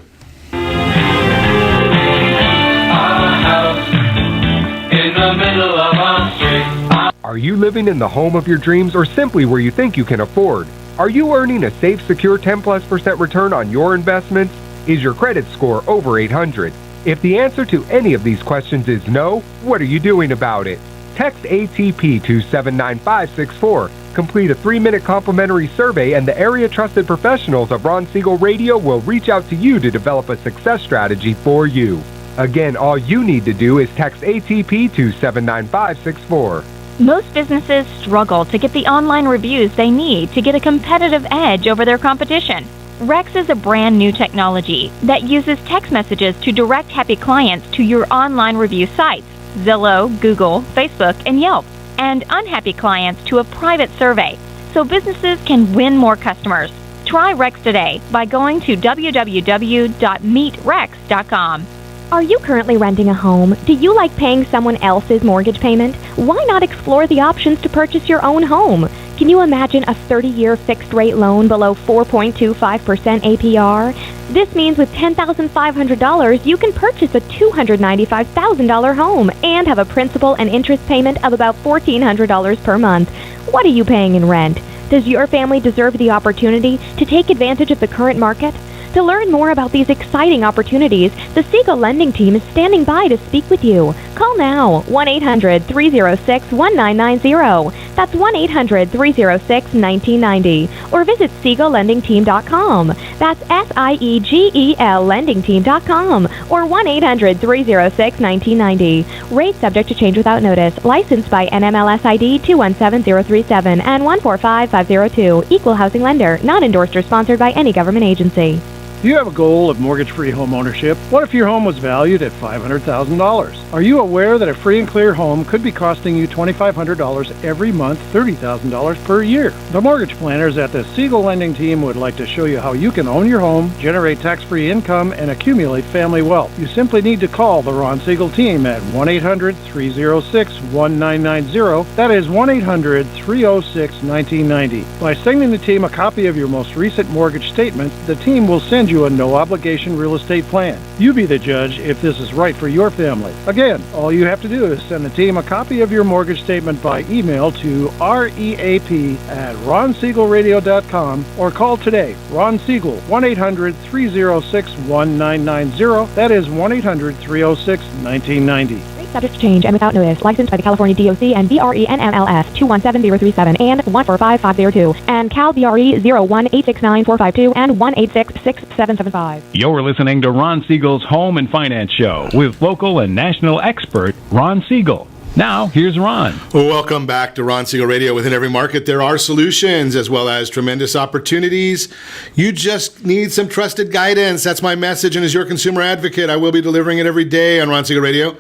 Are you living in the home of your dreams or simply where you think you can afford? Are you earning a safe, secure 10+% return on your investments? Is your credit score over 800? If the answer to any of these questions is no, what are you doing about it? Text ATP to 79564. Complete a 3-minute complimentary survey, and the area trusted professionals of Ron Siegel Radio will reach out to you to develop a success strategy for you. Again, all you need to do is text ATP to 79564. Most businesses struggle to get the online reviews they need to get a competitive edge over their competition. Rex is a brand new technology that uses text messages to direct happy clients to your online review sites, Zillow, Google, Facebook, and Yelp, and unhappy clients to a private survey, so businesses can win more customers. Try Rex today by going to www.meetrex.com. Are you currently renting a home? Do you like paying someone else's mortgage payment? Why not explore the options to purchase your own home? Can you imagine a 30-year fixed-rate loan below 4.25% APR? This means with $10,500, you can purchase a $295,000 home and have a principal and interest payment of about $1,400 per month. What are you paying in rent? Does your family deserve the opportunity to take advantage of the current market? To learn more about these exciting opportunities, the Siegel Lending Team is standing by to speak with you. Call now, 1-800-306-1990. That's 1-800-306-1990. Or visit SiegelLendingTeam.com. That's SIEGEL LendingTeam.com. Or 1-800-306-1990. Rate subject to change without notice. Licensed by NMLS ID 217037 and 145502. Equal housing lender. Not endorsed or sponsored by any government agency. Do you have a goal of mortgage-free home ownership? What if your home was valued at $500,000? Are you aware that a free and clear home could be costing you $2,500 every month, $30,000 per year? The mortgage planners at the Siegel Lending Team would like to show you how you can own your home, generate tax-free income, and accumulate family wealth. You simply need to call the Ron Siegel Team at 1-800-306-1990. That is 1-800-306-1990. By sending the team a copy of your most recent mortgage statement, the team will send you a no-obligation real estate plan. You be the judge if this is right for your family. Again, all you have to do is send the team a copy of your mortgage statement by email to reap@ronsiegelradio.com or call today. Ron Siegel, 1-800-306-1990. That is 1-800-306-1990. Subject to change and without notice. Licensed by the California DOC and BRENMLS 217037 and 145502 and Cal BRE 01869452 and 1866775. You're listening to Ron Siegel's Home and Finance Show with local and national expert Ron Siegel. Now, here's Ron. Welcome back to Ron Siegel Radio. Within every market, there are solutions as well as tremendous opportunities. You just need some trusted guidance. That's my message. And as your consumer advocate, I will be delivering it every day on Ron Siegel Radio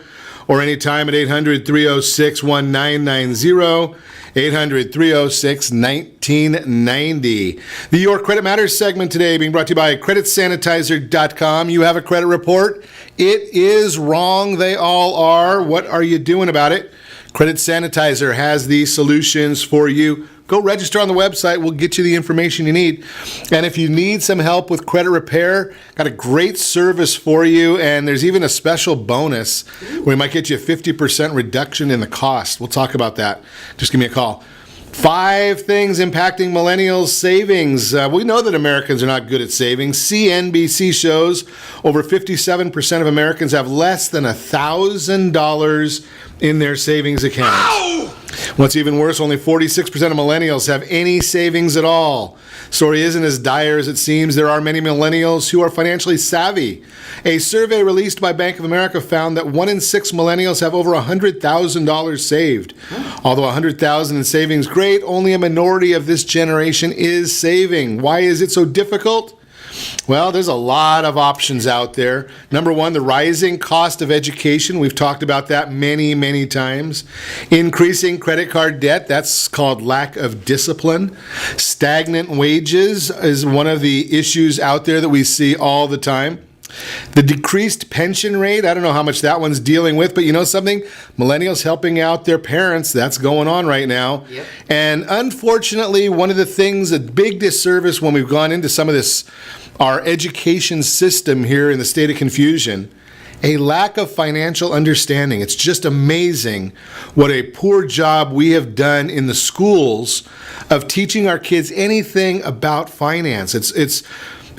or anytime at 800-306-1990. 800-306-1990. The Your Credit Matters segment today being brought to you by CreditSanitizer.com. You have a credit report. It is wrong. They all are. What are you doing about it? Credit Sanitizer has the solutions for you. Go register on the website. We'll get you the information you need. And if you need some help with credit repair, got a great service for you. And there's even a special bonus where we might get you a 50% reduction in the cost. We'll talk about that. Just give me a call. 5 things impacting millennials' savings. We know that Americans are not good at saving. CNBC shows over 57% of Americans have less than $1,000 in their savings account. Ow! What's even worse, only 46% of millennials have any savings at all. Story isn't as dire as it seems. There are many millennials who are financially savvy. A survey released by Bank of America found that 1 in 6 millennials have over $100,000 saved. Although $100,000 in savings great, only a minority of this generation is saving. Why is it so difficult? Well, there's a lot of options out there. Number one, the rising cost of education. We've talked about that many, many times. Increasing credit card debt. That's called lack of discipline. Stagnant wages is one of the issues out there that we see all the time. The decreased pension rate, I don't know how much that one's dealing with, but you know something? Millennials helping out their parents, that's going on right now. Yep. And unfortunately, one of the things, a big disservice when we've gone into some of this, our education system here in the state of confusion, a lack of financial understanding. It's just amazing what a poor job we have done in the schools of teaching our kids anything about finance. It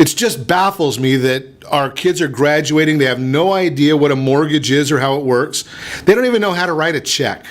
just baffles me that our kids are graduating. They have no idea what a mortgage is or how it works. They don't even know how to write a check.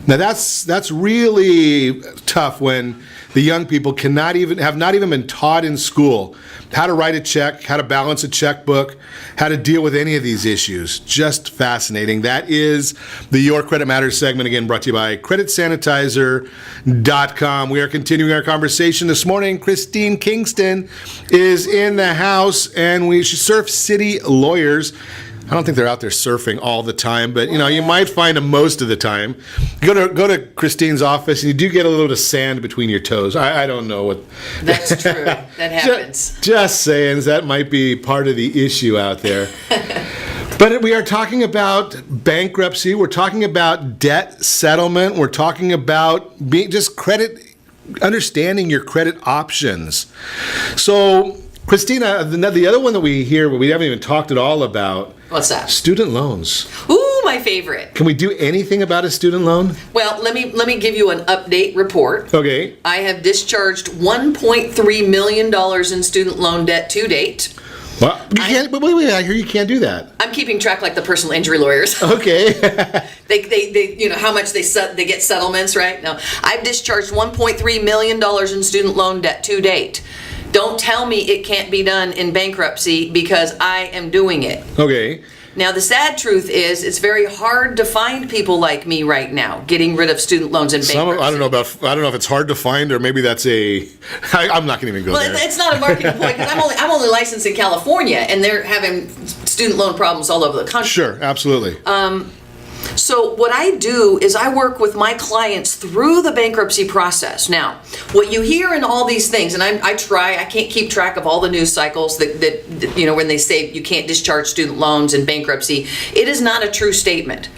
Now that's really tough when the young people have not even been taught in school how to write a check, how to balance a checkbook, how to deal with any of these issues. Just fascinating. That is the Your Credit Matters segment, again brought to you by CreditSanitizer.com. We are continuing our conversation this morning. Christine Kingston is in the house, and she Surf City Lawyers. I don't think they're out there surfing all the time, but you might find them most of the time. Go to Christine's office, and you do get a little bit of sand between your toes. I don't know what. That's true. That happens. Just saying, that might be part of the issue out there. But we are talking about bankruptcy. We're talking about debt settlement. We're talking about understanding your credit options. So, Christina, the other one that we hear, but we haven't even talked at all about. What's that? Student loans. Ooh, my favorite. Can we do anything about a student loan? Well, let me give you an update report. Okay. I have discharged $1.3 million in student loan debt to date. Well, wait, I hear you can't do that. I'm keeping track like the personal injury lawyers. Okay. they how much they get settlements, right? No, I've discharged $1.3 million in student loan debt to date. Don't tell me it can't be done in bankruptcy because I am doing it. Okay. Now, the sad truth is it's very hard to find people like me right now getting rid of student loans and bankruptcy. I don't know if it's hard to find or maybe that's I'm not going to even go there. Well, it's not a marketing point because I'm only licensed in California, and they're having student loan problems all over the country. Sure, absolutely. So what I do is I work with my clients through the bankruptcy process. Now, what you hear in all these things, and I can't keep track of all the news cycles that when they say you can't discharge student loans in bankruptcy, it is not a true statement.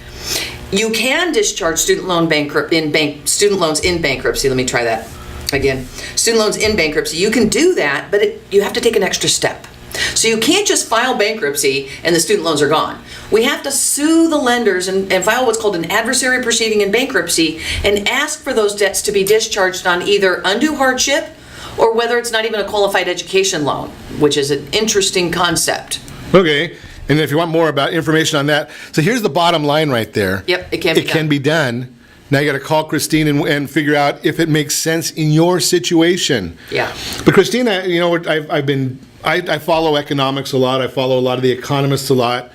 You can discharge student loans in bankruptcy. Let me try that again. Student loans in bankruptcy. You can do that, but you have to take an extra step. So you can't just file bankruptcy and the student loans are gone. We have to sue the lenders and file what's called an adversary proceeding in bankruptcy and ask for those debts to be discharged on either undue hardship or whether it's not even a qualified education loan, which is an interesting concept. Okay. And if you want more about information on that, so here's the bottom line right there. Yep, it can be done. Now you got to call Christine and figure out if it makes sense in your situation. Yeah. But Christine, I follow economics a lot. I follow a lot of the economists a lot.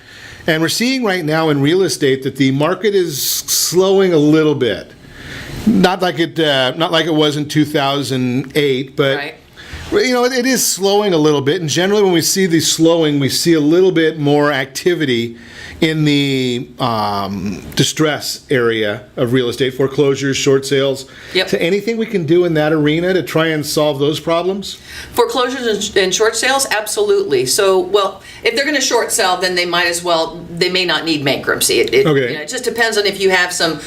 And we're seeing right now in real estate that the market is slowing a little bit. Not like it was in 2008, but right. It is slowing a little bit. And generally when we see the slowing, we see a little bit more activity in the distress area of real estate, foreclosures, short sales. Yep. So anything we can do in that arena to try and solve those problems? Foreclosures and short sales, absolutely. So, well, if they're going to short sell, then they may not need bankruptcy. Okay. It just depends on if you have some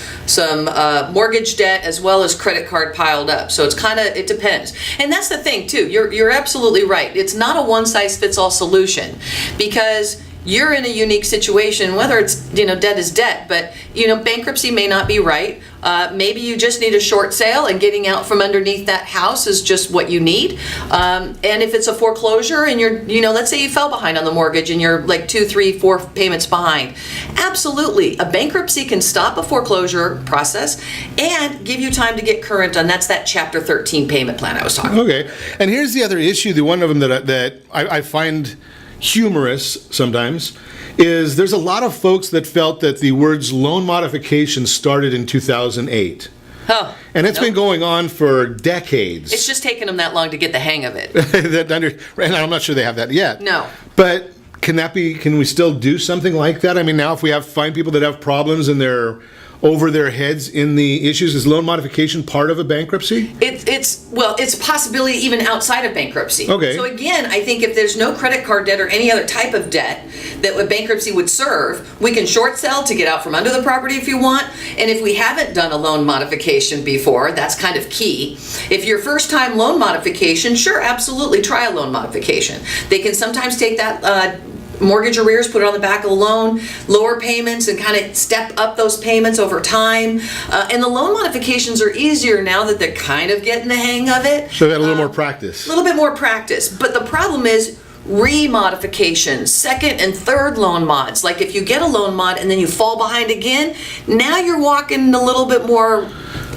mortgage debt as well as credit card piled up. So it depends. And that's the thing too. You're absolutely right. It's not a one size fits all solution because you're in a unique situation, whether it's, debt is debt, but, bankruptcy may not be right. Maybe you just need a short sale and getting out from underneath that house is just what you need. And if it's a foreclosure and you're, let's say you fell behind on the mortgage and you're like 2, 3, 4 payments behind. Absolutely. A bankruptcy can stop a foreclosure process and give you time to get current on that Chapter 13 payment plan I was talking about. Okay. And here's the other issue, the one of them that I find humorous sometimes, is there's a lot of folks that felt that the words loan modification started in 2008. Oh, and it's been going on for decades. It's just taken them that long to get the hang of it. And I'm not sure they have that yet. No. But can we still do something like that? I mean, now if we find people that have problems and they're over their heads in the issues, is loan modification part of a bankruptcy? It's a possibility even outside of bankruptcy. Okay. So again, I think if there's no credit card debt or any other type of debt that a bankruptcy would serve, we can short sell to get out from under the property if you want. And if we haven't done a loan modification before, that's kind of key. If your first time loan modification, sure, absolutely try a loan modification. They can sometimes take that mortgage arrears, put it on the back of the loan, lower payments, and kind of step up those payments over time. And the loan modifications are easier now that they're kind of getting the hang of it. So they had a little more practice. A little bit more practice. But the problem is remodifications, second and third loan mods. Like if you get a loan mod and then you fall behind again, now you're walking a little bit more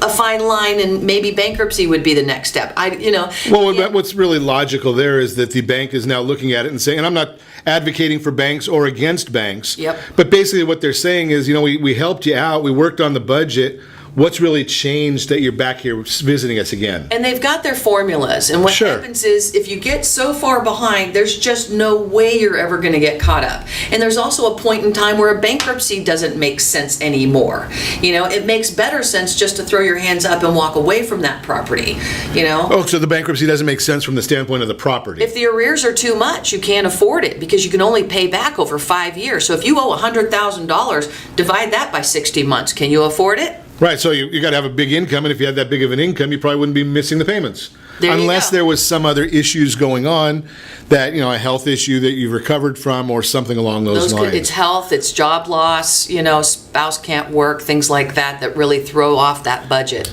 a fine line, and maybe bankruptcy would be the next step. What's really logical there is that the bank is now looking at it and saying, and I'm not advocating for banks or against banks, but basically what they're saying is, we helped you out, we worked on the budget. What's really changed that you're back here visiting us again? And they've got their formulas. And what happens is if you get so far behind, there's just no way you're ever going to get caught up. And there's also a point in time where a bankruptcy doesn't make sense anymore. It makes better sense just to throw your hands up and walk away from that property. Oh, so the bankruptcy doesn't make sense from the standpoint of the property. If the arrears are too much, you can't afford it because you can only pay back over 5 years. So if you owe $100,000, divide that by 60 months. Can you afford it? Right, so you got to have a big income, and if you had that big of an income, you probably wouldn't be missing the payments. Unless there was some other issues going on, that a health issue that you've recovered from or something along those lines. It's health, it's job loss, spouse can't work, things like that really throw off that budget.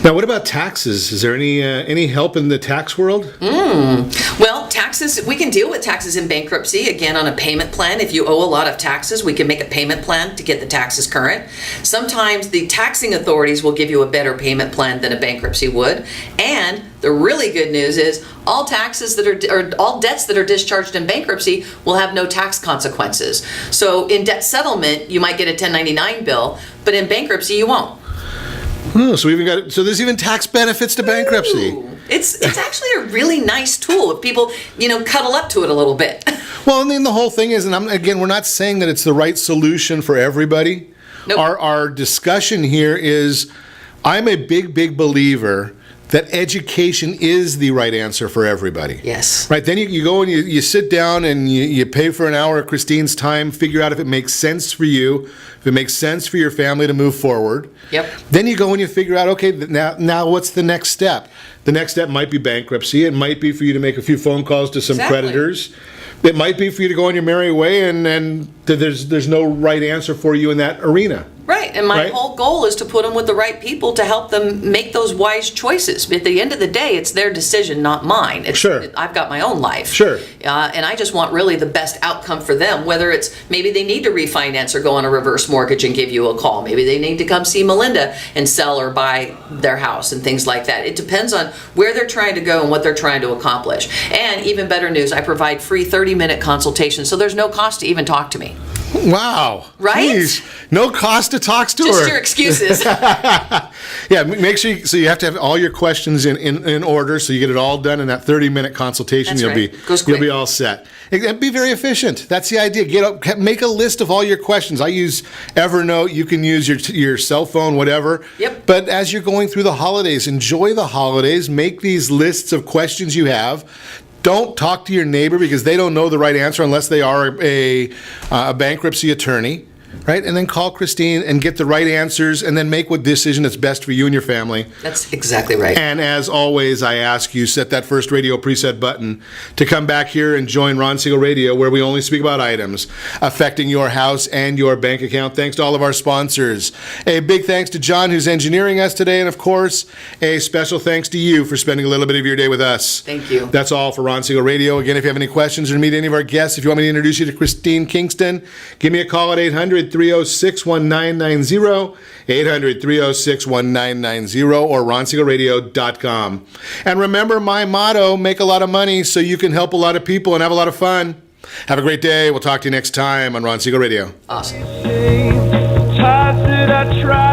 Now, what about taxes? Is there any help in the tax world? Well, taxes, we can deal with taxes in bankruptcy, again, on a payment plan. If you owe a lot of taxes, we can make a payment plan to get the taxes current. Sometimes the taxing authorities will give you a better payment plan than a bankruptcy would. And the really good news is all taxes or all debts that are discharged in bankruptcy will have no tax consequences. So in debt settlement, you might get a 1099 bill, but in bankruptcy, you won't. Oh, so there's even tax benefits to bankruptcy. Ooh, it's actually a really nice tool if people, cuddle up to it a little bit. Well, and then the whole thing is, and we're not saying that it's the right solution for everybody. Nope. Our discussion here is, I'm a big believer that education is the right answer for everybody. Yes. Right, then you go and you sit down and you pay for an hour of Christine's time, figure out if it makes sense for you, if it makes sense for your family to move forward. Yep. Then you go and you figure out, okay, now what's the next step? The next step might be bankruptcy. It might be for you to make a few phone calls to some creditors. It might be for you to go on your merry way, and there's no right answer for you in that arena. Right, and my whole goal is to put them with the right people to help them make those wise choices. At the end of the day, it's their decision, not mine. I've got my own life. Sure. And I just want really the best outcome for them, whether it's maybe they need to refinance or go on a reverse mortgage and give you a call. Maybe they need to come see Melinda and sell or buy their house and things like that. It depends on where they're trying to go and what they're trying to accomplish. And even better news, I provide free 30-minute consultations, so there's no cost to even talk to me. Wow. Right? Jeez. No cost to talk to her. Just your excuses. Yeah, make sure you have to have all your questions in order, so you get it all done in that 30-minute consultation. That's right. You'll be all set. And be very efficient. That's the idea. Make a list of all your questions. I use Evernote. You can use your cell phone, whatever. Yep. But as you're going through the holidays, enjoy the holidays. Make these lists of questions you have. Don't talk to your neighbor because they don't know the right answer unless they are a bankruptcy attorney, right? And then call Christine and get the right answers and then make what decision that's best for you and your family. That's exactly right. And as always, I ask you, set that first radio preset button to come back here and join Ron Siegel Radio, where we only speak about items affecting your house and your bank account. Thanks to all of our sponsors. A big thanks to John, who's engineering us today. And of course, a special thanks to you for spending a little bit of your day with us. Thank you. That's all for Ron Siegel Radio. Again, if you have any questions or to meet any of our guests, if you want me to introduce you to Christine Kingston, give me a call at 800-306-1990, 800-306-1990, or ronsiegelradio.com. And remember my motto, make a lot of money so you can help a lot of people and have a lot of fun. Have a great day. We'll talk to you next time on Ron Siegel Radio. Awesome. Times that I try